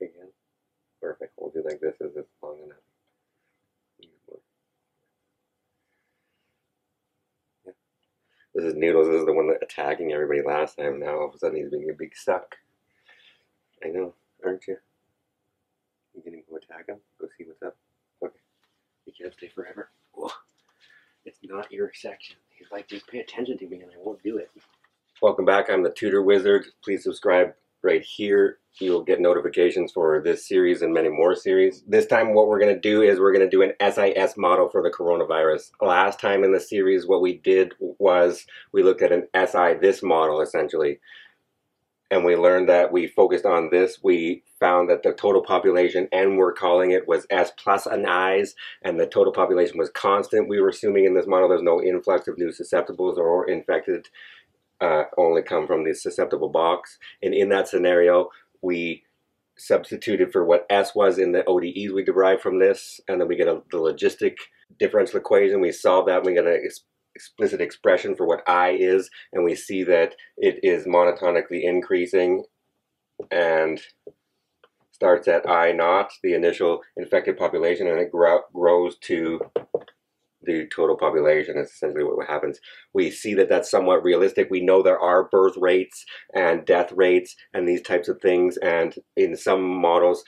again. Perfect. We'll do like this as it's long enough. Yeah. This is Noodles. This is the one that attacking everybody last time. Now all of a sudden he's being a big suck. I know, aren't you? You gonna go attack him? Go see what's up? Okay. You can't stay forever. Whoa. It's not your section. He's like, just pay attention to me and I won't do it. Welcome back. I'm the Tutor Wizard. Please subscribe right here. You'll get notifications for this series and many more series. This time what we're going to do is we're going to do an SIS model for the coronavirus. Last time in the series what we did was we looked at an this model essentially. And we learned that we focused on this. We found that the total population, and we're calling it, was S plus an I's, and the total population was constant. We were assuming in this model there's no influx of new susceptibles or infected, only come from the susceptible box. And in that scenario, we substituted for what S was in the ODEs we derived from this, and then we get the logistic differential equation. We solve that, and we get an explicit expression for what I is, and we see that it is monotonically increasing and starts at I naught, the initial infected population, and it grows to the total population. Is essentially what happens. We see that that's somewhat realistic. We know there are birth rates and death rates and these types of things, and in some models,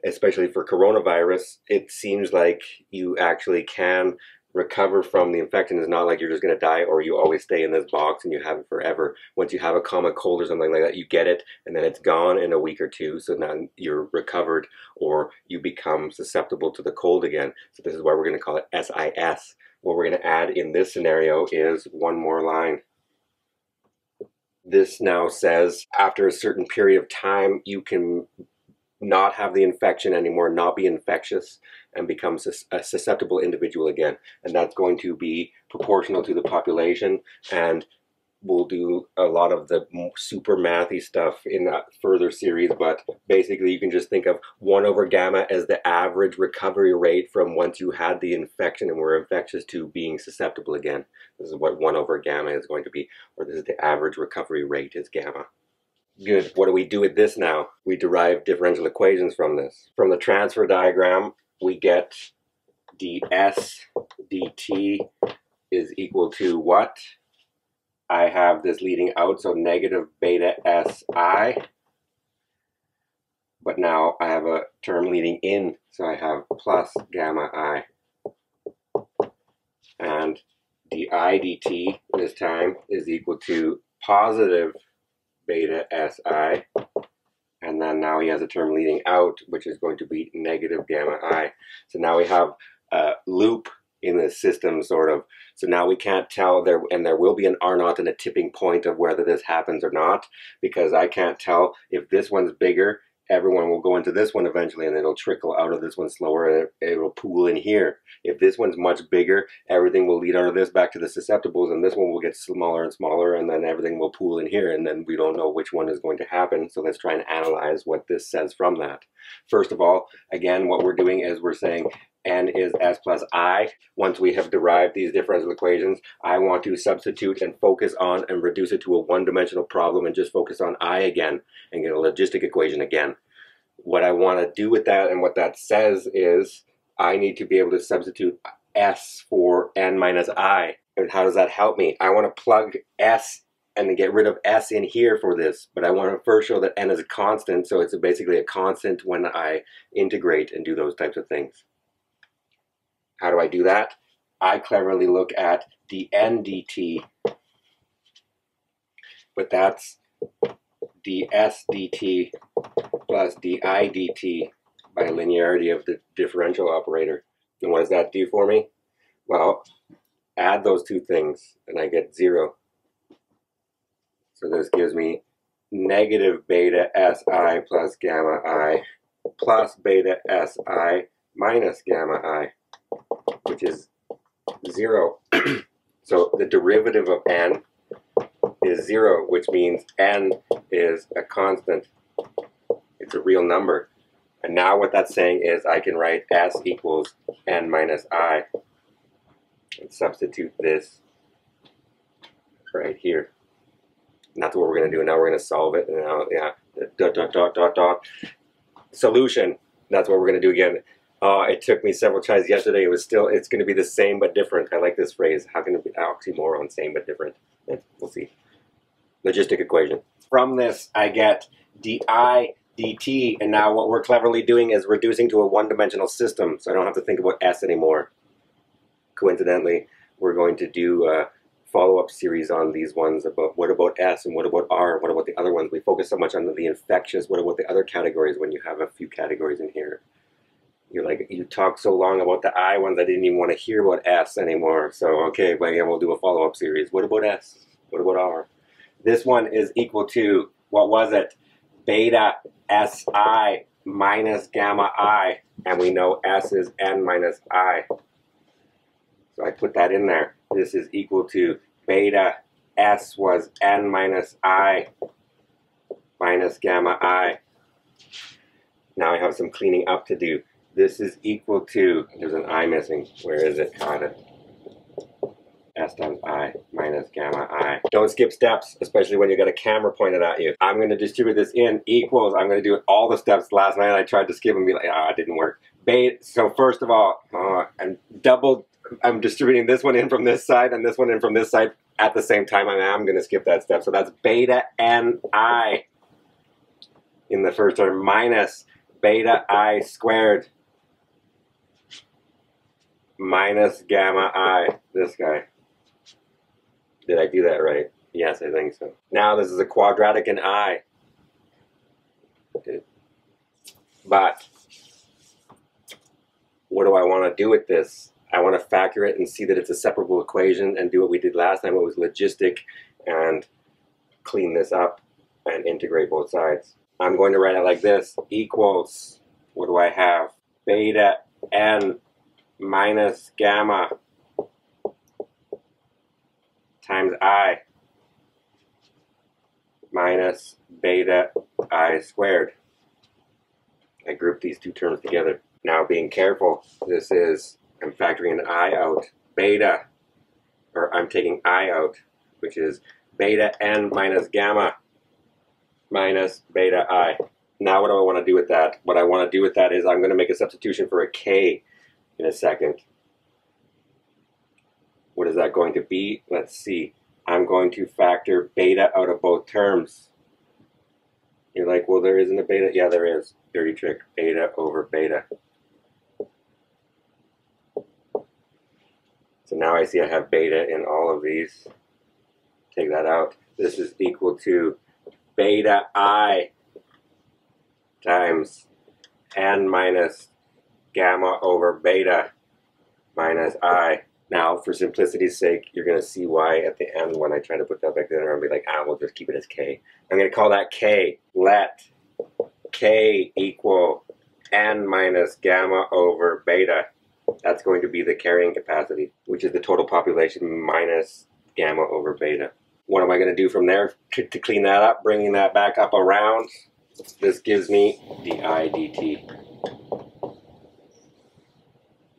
especially for coronavirus, it seems like you actually can recover from the infection. Is not like you're just going to die or you always stay in this box and you have it forever. Once you have a common cold or something like that, you get it and then it's gone in a week or two. So now you're recovered or you become susceptible to the cold again. So this is why we're going to call it SIS. What we're going to add in this scenario is one more line. This now says after a certain period of time, you can not have the infection anymore, not be infectious, and become a susceptible individual again. And that's going to be proportional to the population, and we'll do a lot of the super mathy stuff in a further series, but basically you can just think of 1 over gamma as the average recovery rate from once you had the infection and were infectious to being susceptible again. This is what 1 over gamma is going to be, or this is the average recovery rate is gamma. Good. What do we do with this now? We derive differential equations from this. From the transfer diagram, we get ds dt is equal to what? I have this leading out, so negative beta si. But now I have a term leading in, so I have plus gamma I. And di dt this time is equal to positive beta si, and then now he has a term leading out, which is going to be negative gamma I. So now we have a loop in the system, sort of. So now we can't tell there, and there will be an R naught and a tipping point of whether this happens or not, because I can't tell if this one's bigger. Everyone will go into this one eventually, and it'll trickle out of this one slower, and it'll pool in here. If this one's much bigger, everything will lead out of this back to the susceptibles, and this one will get smaller and smaller, and then everything will pool in here, and then we don't know which one is going to happen. So let's try and analyze what this says from that. First of all, again, what we're doing is we're saying n is s plus I. Once we have derived these differential equations, I want to substitute and focus on and reduce it to a one-dimensional problem and just focus on I again and get a logistic equation again. What I want to do with that, and what that says, is I need to be able to substitute s for n minus I. And how does that help me? I want to plug s and get rid of s in here for this, but I want to first show that n is a constant, so it's basically a constant when I integrate and do those types of things. How do I do that? I cleverly look at dn dt, but that's ds dt plus di dt by linearity of the differential operator. And what does that do for me? Well, add those two things and I get 0. So this gives me negative beta si plus gamma I plus beta si minus gamma I, which is 0. So the derivative of n is 0, which means n is a constant. It's a real number. And now what that's saying is I can write s equals n minus I and substitute this right here. And that's what we're going to do. Now we're going to solve it. And now, yeah, dot, dot, dot, dot, dot. solution. That's what we're going to do again. It took me several tries yesterday. It's going to be the same but different. I like this phrase. How can it be oxymoron, same but different? We'll see. Logistic equation. From this, I get di dt, and now what we're cleverly doing is reducing to a one-dimensional system, so I don't have to think about S anymore. Coincidentally, we're going to do a follow-up series on these ones about what about S and what about R, what about the other ones. We focus so much on the infectious. What about the other categories when you have a few categories in here? You're like, you talk so long about the I ones, I didn't even want to hear about S anymore. So, okay, well, again, we'll do a follow-up series. What about S? What about R? This one is equal to, what was it? Beta Si minus gamma I. And we know S is N minus I. So I put that in there. This is equal to beta S was N minus I minus gamma I. Now I have some cleaning up to do. This is equal to, there's an I missing. Where is it? Got it. S times I minus gamma I. Don't skip steps, especially when you got a camera pointed at you. I'm going to distribute this in equals. I'm going to do all the steps. Last night I tried to skip and be like, it didn't work. So first of all, I'm distributing this one in from this side and this one in from this side at the same time. I'm going to skip that step. So that's beta Ni in the first term minus beta I squared minus gamma I, this guy. Did I do that right? Yes, I think so. Now this is a quadratic in I. But what do I want to do with this? I want to factor it and see that it's a separable equation and do what we did last time. It was logistic and clean this up and integrate both sides. I'm going to write it like this. Equals, what do I have? Beta N minus gamma times I minus beta I squared. I group these two terms together. Now being careful, this is, I'm factoring an I out. Beta, or I'm taking I out, which is beta N minus gamma minus beta I. Now what do I want to do with that? What I want to do with that is I'm going to make a substitution for a K in a second. What is that going to be? Let's see. I'm going to factor beta out of both terms. You're like, well, there isn't a beta. Yeah, there is. Dirty trick. Beta over beta. So now I see I have beta in all of these. Take that out. This is equal to beta I times N minus gamma over beta minus I. Now, for simplicity's sake, you're going to see why at the end when I try to put that back there and be like, we'll just keep it as K. I'm going to call that K. Let K equal N minus gamma over beta. That's going to be the carrying capacity, which is the total population minus gamma over beta. What am I going to do from there to clean that up, bringing that back up around? This gives me di dt.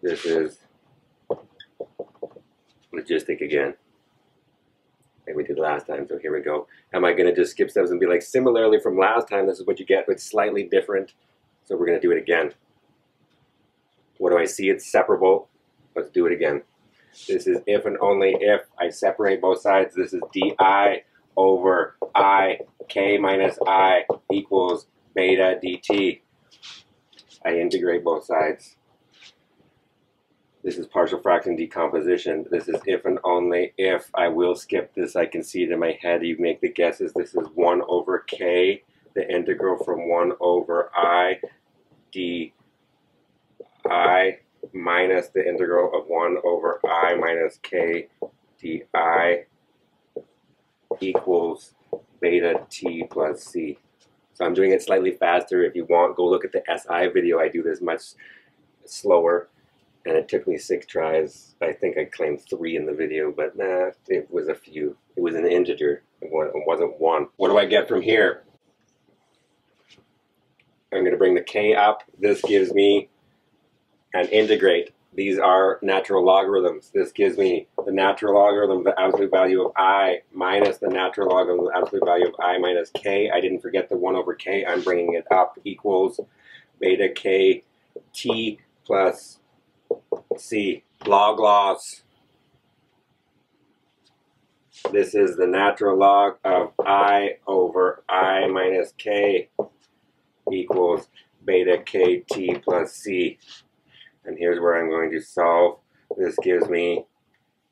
This is logistic again, like we did last time. So here we go. Am I going to just skip steps and be like, similarly from last time, this is what you get, but slightly different. So we're going to do it again. What do I see? It's separable. Let's do it again. This is if and only if I separate both sides. This is di over I, k minus I equals beta dt. I integrate both sides. This is partial fraction decomposition. This is if and only if. I will skip this. I can see it in my head. You make the guesses. This is 1 over k, the integral from 1 over I d I minus the integral of 1 over I minus k di equals beta t plus c. So I'm doing it slightly faster. If you want, go look at the SI video. I do this much slower. And it took me 6 tries. I think I claimed 3 in the video, but nah, it was a few. It was an integer. It wasn't 1. What do I get from here? I'm going to bring the k up. This gives me an integrate. These are natural logarithms. This gives me the natural logarithm of the absolute value of I minus the natural logarithm of the absolute value of I minus k. I didn't forget the 1 over k. I'm bringing it up equals beta k t plus c. Log laws. This is the natural log of I over I minus k equals beta kt plus c. And here's where I'm going to solve. This gives me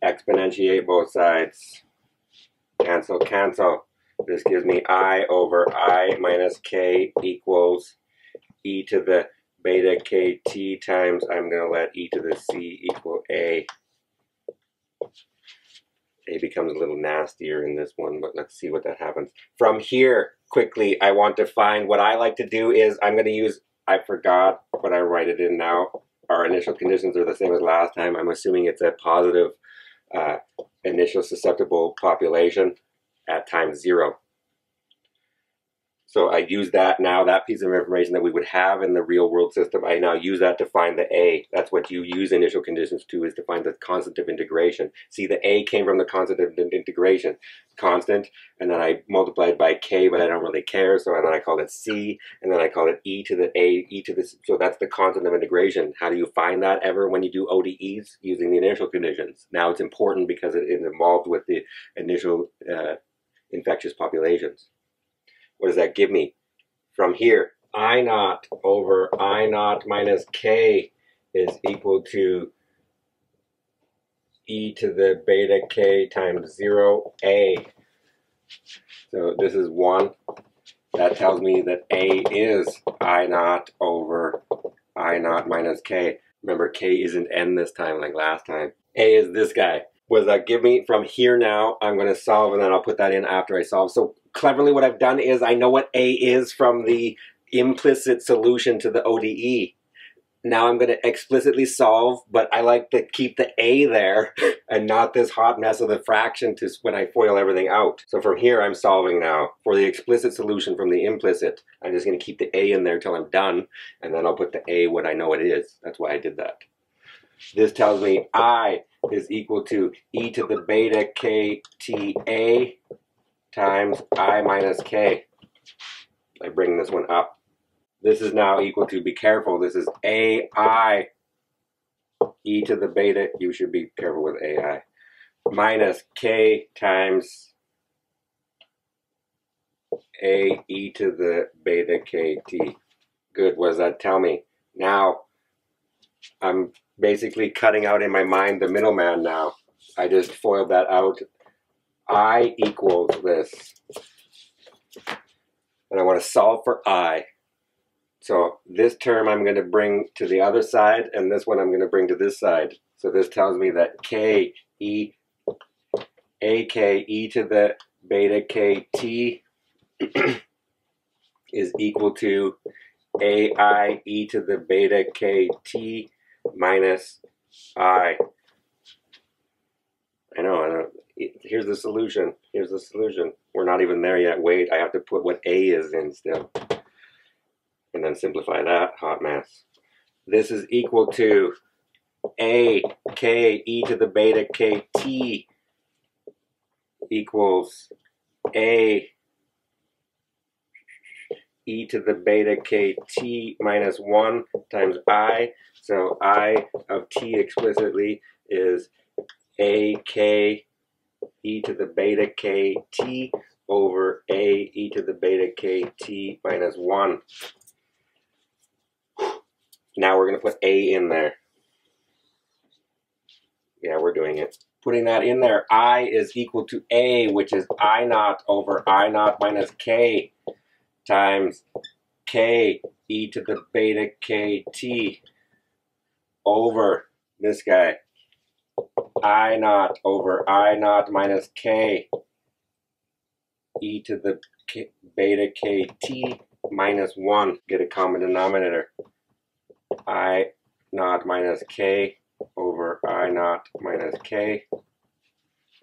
exponentiate both sides. Cancel, cancel. This gives me I over I minus k equals e to the beta kt times, I'm going to let e to the c equal a. A becomes a little nastier in this one, but let's see what that happens. From here, quickly, I want to find, what I like to do is, I'm going to use, I forgot, but I write it in now. Our initial conditions are the same as last time. I'm assuming it's a positive initial susceptible population at time 0. So I use that now, that piece of information that we would have in the real world system, I now use that to find the A. That's what you use initial conditions to, is to find the constant of integration. See, the A came from the constant of integration, constant, and then I multiplied by K, but I don't really care, so then I call it C, and then I call it E to the A, E to the, so that's the constant of integration. How do you find that ever when you do ODEs? Using the initial conditions. Now it's important because it is involved with the initial infectious populations. What does that give me? From here, I naught over I naught minus k is equal to e to the beta k times 0a. So this is 1. That tells me that a is I naught over I naught minus k. Remember, k isn't n this time like last time. A is this guy. What does that give me? From here now, I'm going to solve, and then I'll put that in after I solve. So cleverly, what I've done is I know what A is from the implicit solution to the ODE. Now I'm going to explicitly solve, but I like to keep the A there and not this hot mess of the fraction to when I FOIL everything out. So from here, I'm solving now for the explicit solution from the implicit. I'm just going to keep the A in there till I'm done, and then I'll put the A what I know it is. That's why I did that. This tells me I is equal to e to the beta kta times I minus k. I bring this one up. This is now equal to, be careful, this is ai e to the beta, you should be careful with ai, minus k times a e to the beta kt. Good, what does that tell me? Now, I'm basically cutting out in my mind the middleman now. I just FOILed that out. I equals this. And I want to solve for I. So this term I'm going to bring to the other side, and this one I'm going to bring to this side. So this tells me that k e ak e to the beta kt is equal to ai e to the beta kt minus I. I know. Here's the solution. Here's the solution. We're not even there yet. Wait, I have to put what A is in still. And then simplify that. Hot mess. This is equal to A k e to the beta kt equals A e to the beta kt minus 1 times I. So I of t explicitly is ak e to the beta kt over a e to the beta kt minus 1. Now we're going to put a in there. Yeah, we're doing it. Putting that in there, I is equal to a, which is I naught over I naught minus k times k e to the beta kt over this guy, I naught over I naught minus k e to the beta kt minus 1. Get a common denominator. I naught minus k over I naught minus k.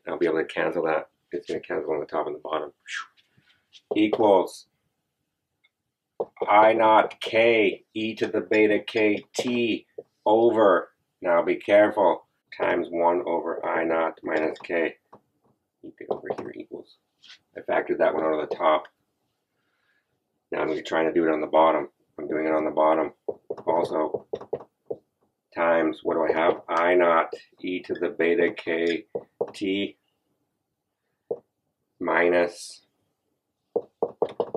I'll be able to cancel that. It's going to cancel on the top and the bottom. Equals I naught k e to the beta kt over, now be careful, times 1 over I naught minus k. Keep it over here equals. I factored that one out of the top. Now I'm going to try to do it on the bottom. I'm doing it on the bottom. Also, times, what do I have? I naught e to the beta k t minus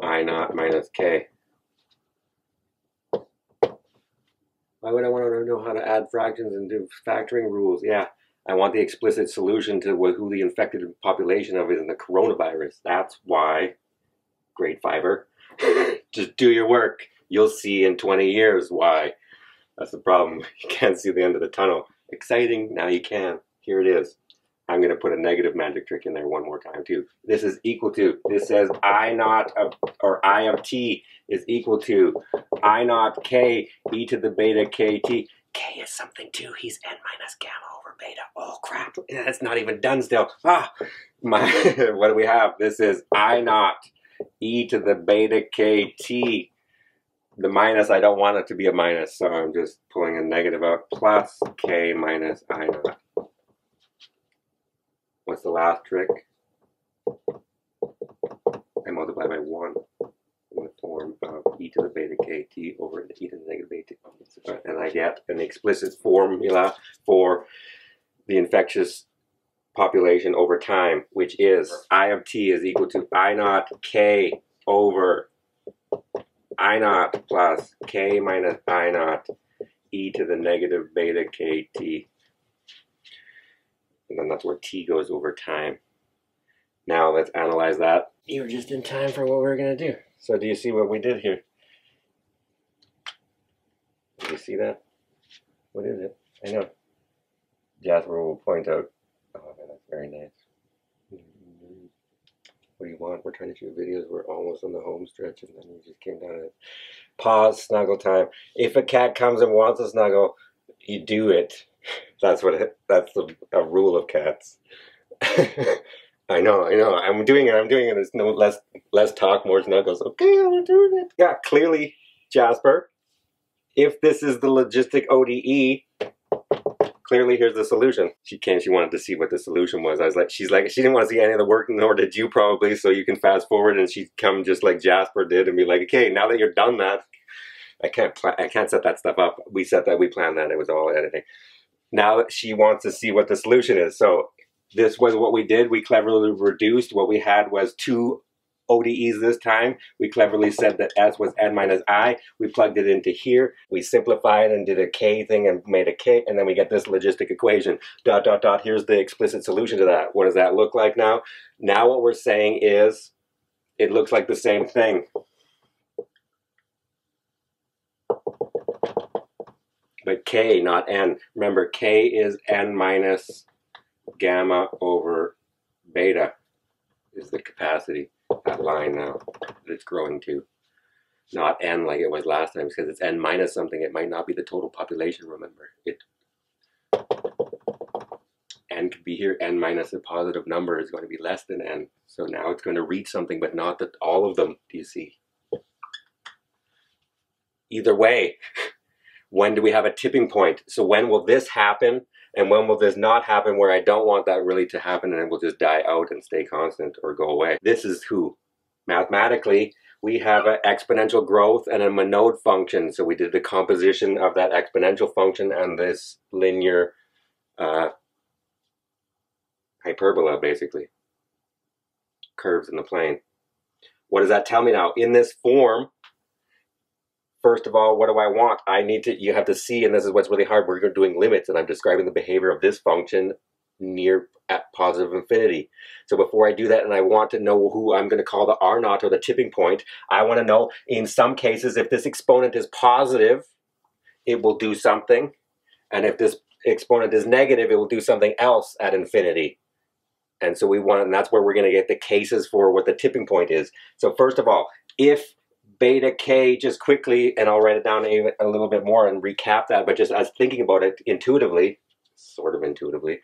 I naught minus k. Why would I want to know how to add fractions and do factoring rules? Yeah, I want the explicit solution to who the infected population of is in the coronavirus. That's why, grade 5er, just do your work. You'll see in 20 years why. That's the problem. You can't see the end of the tunnel. Exciting, now you can. Here it is. I'm going to put a negative magic trick in there one more time too. This is equal to, this says I naught of, or I of t is equal to I naught k e to the beta kt. K is something too. He's n minus gamma over beta. Oh crap, that's not even done still. Ah, what do we have? This is I naught e to the beta kt. The minus, I don't want it to be a minus, so I'm just pulling a negative out, plus k minus I naught. What's the last trick? I multiply by 1 in the form of e to the beta kt over e to the negative beta, and I get an explicit formula for the infectious population over time, which is I of t is equal to I naught k over I naught plus k minus I naught e to the negative beta kt. And then that's where t goes over time. Now let's analyze that. You were just in time for what we're going to do. So do you see what we did here? Do you see that? What is it? I know. Jasper will point out. Oh, that's very nice. What do you want? We're trying to shoot videos. We're almost on the home stretch, and then we just came down to it. Pause, snuggle time. If a cat comes and wants a snuggle, you do it. That's a rule of cats. I know. I'm doing it. It's no less talk, more snuggles. Okay, I'm doing it. Yeah, clearly, Jasper, if this is the logistic ODE, clearly here's the solution. She wanted to see what the solution was. She didn't want to see any of the work, nor did you probably, so you can fast forward and she'd come just like Jasper did and be like, okay, now that you're done that, I can't set that stuff up. We planned that, it was all editing. Now that she wants to see what the solution is. So this was what we did. We cleverly reduced. What we had was 2 ODEs this time. We cleverly said that S was n minus I. We plugged it into here. We simplified and did a K thing and made a K, and then we get this logistic equation. ... Here's the explicit solution to that. What does that look like now? Now what we're saying is, it looks like the same thing. But K, not N. Remember, K is N minus gamma over beta is the capacity, that line now that it's growing to. Not N like it was last time, because it's N minus something. It might not be the total population, remember. N could be here. N minus a positive number is going to be less than N. So now it's going to reach something, but not that all of them, do you see? Either way, when do we have a tipping point? So when will this happen? And when will this not happen where I don't want that really to happen and it will just die out and stay constant or go away? This is who? Mathematically, we have an exponential growth and a monode function. So we did the composition of that exponential function and this linear hyperbola, basically. Curves in the plane. What does that tell me now? In this form, first of all, what do I want? You have to see, and this is what's really hard, we're doing limits, and I'm describing the behavior of this function near at positive infinity. So before I do that, and I want to know who I'm going to call the R naught or the tipping point, I want to know, in some cases, if this exponent is positive, it will do something, and if this exponent is negative, it will do something else at infinity. And so and that's where we're going to get the cases for what the tipping point is. So first of all, if beta k, just quickly, and I'll write it down a little bit more and recap that, but just as thinking about it intuitively, sort of intuitively,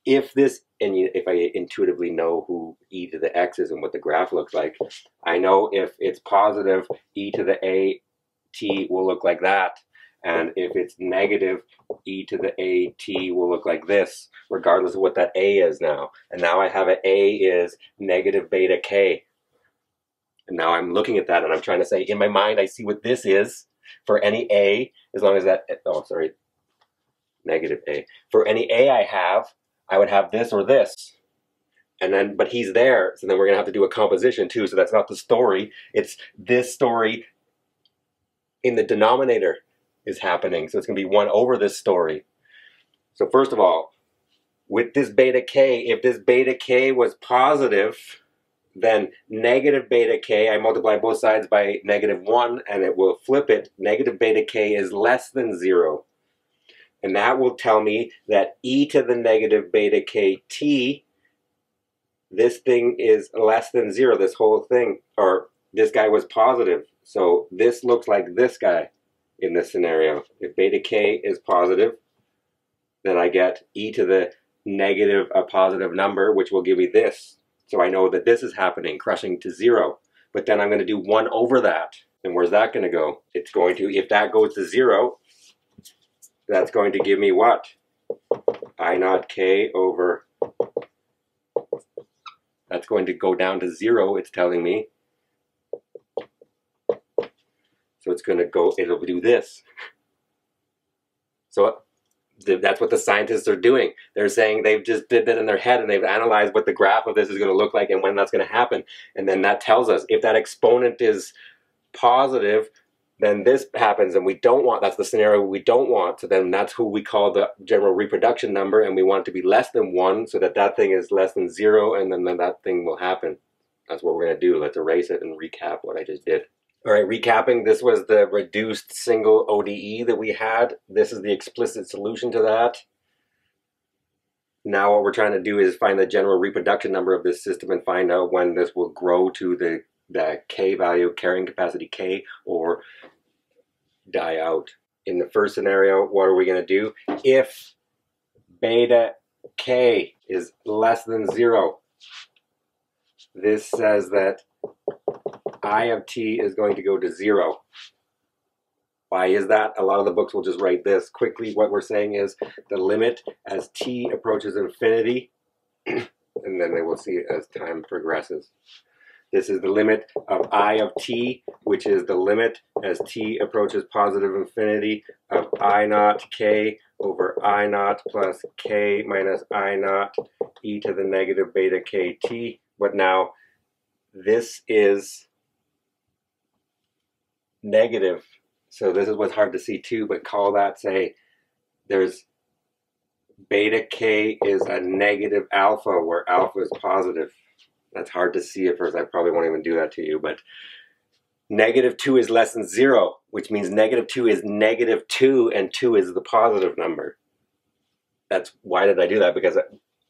if I intuitively know who e to the x is and what the graph looks like, I know if it's positive, e to the a t will look like that, and if it's negative, e to the a t will look like this, regardless of what that a is now. And now I have an a is negative beta k. And now I'm looking at that and I'm trying to say, in my mind, I see what this is for any A, as long as that, oh, sorry, negative A. For any A I would have this or this. And then, but he's there, so then we're gonna have to do a composition too, so that's not the story, it's this story in the denominator is happening. So it's gonna be 1 over this story. So first of all, with this beta k, if this beta k was positive, then negative beta k, I multiply both sides by -1 and it will flip it. Negative beta k is less than 0. And that will tell me that e to the negative beta kt, this thing is less than 0, this whole thing, or this guy was positive. So this looks like this guy in this scenario. If beta k is positive, then I get e to the negative a positive number, which will give me this. So I know that this is happening, crushing to 0. But then I'm going to do 1 over that. And where's that going to go? It's going to, if that goes to 0, that's going to give me what? I naught k over, that's going to go down to 0, it's telling me. So it's going to go, it'll do this. So that's what the scientists are doing. They're saying they've just did that in their head and they've analyzed what the graph of this is going to look like and when that's going to happen. And then that tells us if that exponent is positive, then this happens and we don't want, that's the scenario we don't want. So then that's who we call the general reproduction number, and we want it to be less than 1 so that that thing is less than 0, and then that thing will happen. That's what we're going to do. Let's erase it and recap what I just did. All right, recapping, this was the reduced single ODE that we had. This is the explicit solution to that. Now what we're trying to do is find the general reproduction number of this system and find out when this will grow to the K value, carrying capacity K, or die out. In the first scenario, what are we going to do? If beta K is less than 0, this says that I of t is going to go to 0. Why is that? A lot of the books will just write this. Quickly, what we're saying is the limit as t approaches infinity, and then they will see it as time progresses. This is the limit of I of t, which is the limit as t approaches positive infinity of I naught k over I naught plus k minus I naught e to the negative beta kt. But now, this is negative. So this is what's hard to see too, but call that, say, there's beta k is a negative alpha where alpha is positive. That's hard to see at first. I probably won't even do that to you, but -2 is less than 0, which means -2 is -2 and 2 is the positive number. That's why did I do that? Because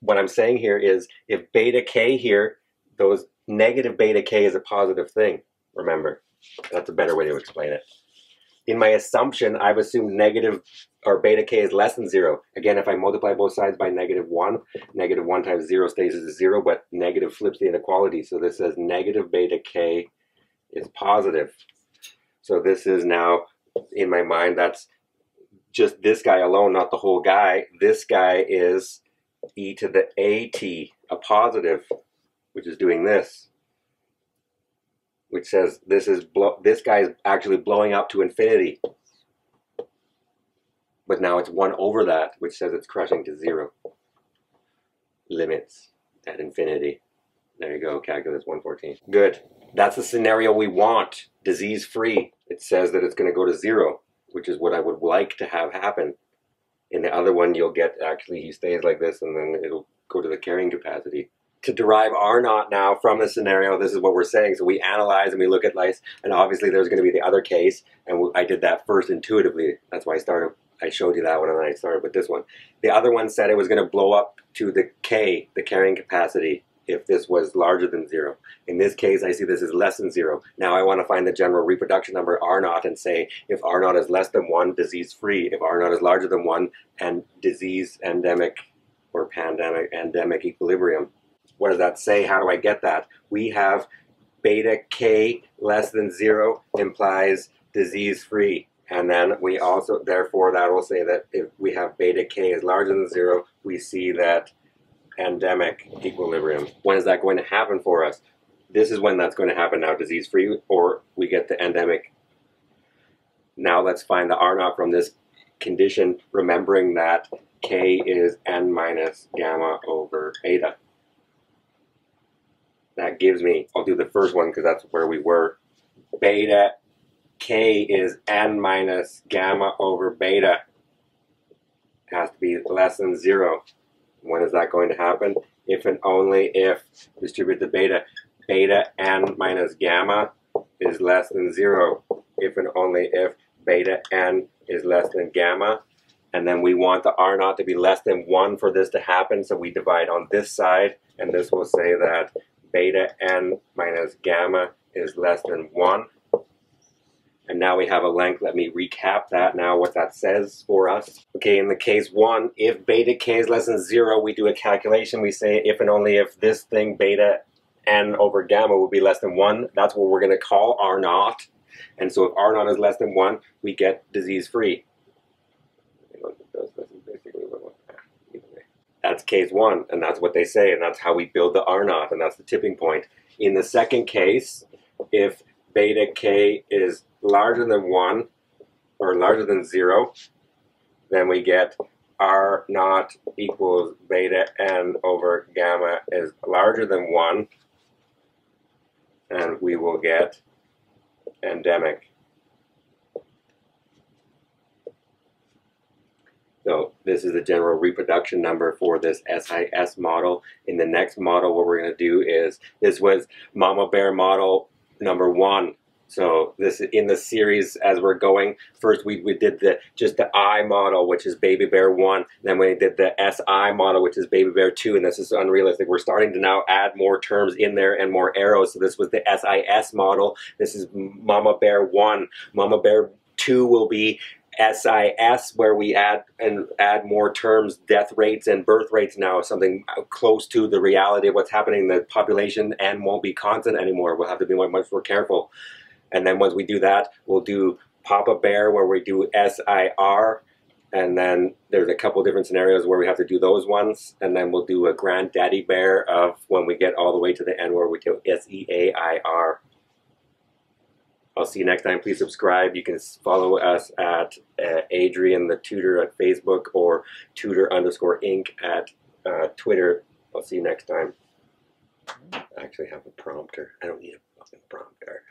what I'm saying here is if beta k here, those negative beta k is a positive thing. Remember, that's a better way to explain it. In my assumption, I've assumed negative or beta k is less than 0. Again, if I multiply both sides by -1, -1 times 0 stays as 0, but negative flips the inequality. So this says negative beta k is positive. So this is now, in my mind, that's just this guy alone, not the whole guy. This guy is e to the at, a positive, which is doing this, which says this guy is actually blowing up to infinity. But now it's 1 over that, which says it's crushing to 0. Limits at infinity. There you go, calculus 114. Good. That's the scenario we want, disease-free. It says that it's going to go to 0, which is what I would like to have happen. In the other one, you'll get, actually, he stays like this, and then it'll go to the carrying capacity. To derive R naught now from the scenario, this is what we're saying. So we analyze and we look at lice, and obviously there's going to be the other case, and I did that first intuitively. That's why I showed you that one, and then I started with this one. The other one said it was going to blow up to the K, the carrying capacity, if this was larger than 0. In this case, I see this is less than 0. Now I want to find the general reproduction number R naught and say if R naught is less than 1, disease-free. If R naught is larger than 1, and disease endemic or pandemic endemic equilibrium. What does that say? How do I get that? We have beta k less than 0 implies disease-free. And then we also, therefore, that will say that if we have beta k is larger than 0, we see that endemic equilibrium. When is that going to happen for us? This is when that's going to happen now, disease-free, or we get the endemic. Now let's find the R0 from this condition, remembering that K is n minus gamma over beta. That gives me, I'll do the first one because that's where we were. Beta K is n minus gamma over beta. It has to be less than 0. When is that going to happen? If and only if, distribute the beta, beta n minus gamma is less than 0. If and only if beta n is less than gamma. And then we want the R0 to be less than 1 for this to happen, so we divide on this side, and this will say that beta n minus gamma is less than 1. And now we have a length. Let me recap that now, what that says for us. Okay, in the case 1, if beta k is less than 0, we do a calculation. We say if and only if this thing, beta n over gamma, will be less than 1. That's what we're going to call R0. And so if R0 is less than 1, we get disease-free. That's case 1, and that's what they say, and that's how we build the R0, and that's the tipping point. In the second case, if beta k is larger than 1 or larger than 0, then we get R0 equals beta n over gamma is larger than 1, and we will get endemic. So this is the general reproduction number for this SIS model. In the next model, what we're going to do is, this was mama bear model number 1. So this in the series as we're going, first we did just the I model, which is baby bear 1. Then we did the SI model, which is baby bear 2. And this is unrealistic. We're starting to now add more terms in there and more arrows. So this was the SIS model. This is mama bear 1. Mama bear 2 will be SIS, where we add more terms, death rates and birth rates now, something close to the reality of what's happening in the population, and won't be constant anymore. We'll have to be much more careful. And then once we do that, we'll do Papa Bear, where we do SIR, and then there's a couple different scenarios where we have to do those ones, and then we'll do a Granddaddy Bear of when we get all the way to the end where we do SEAIR. I'll see you next time. Please subscribe. You can follow us at Adrian the Tutor at Facebook, or Tutor_Inc. at Twitter. I'll see you next time. I actually have a prompter. I don't need a fucking prompter.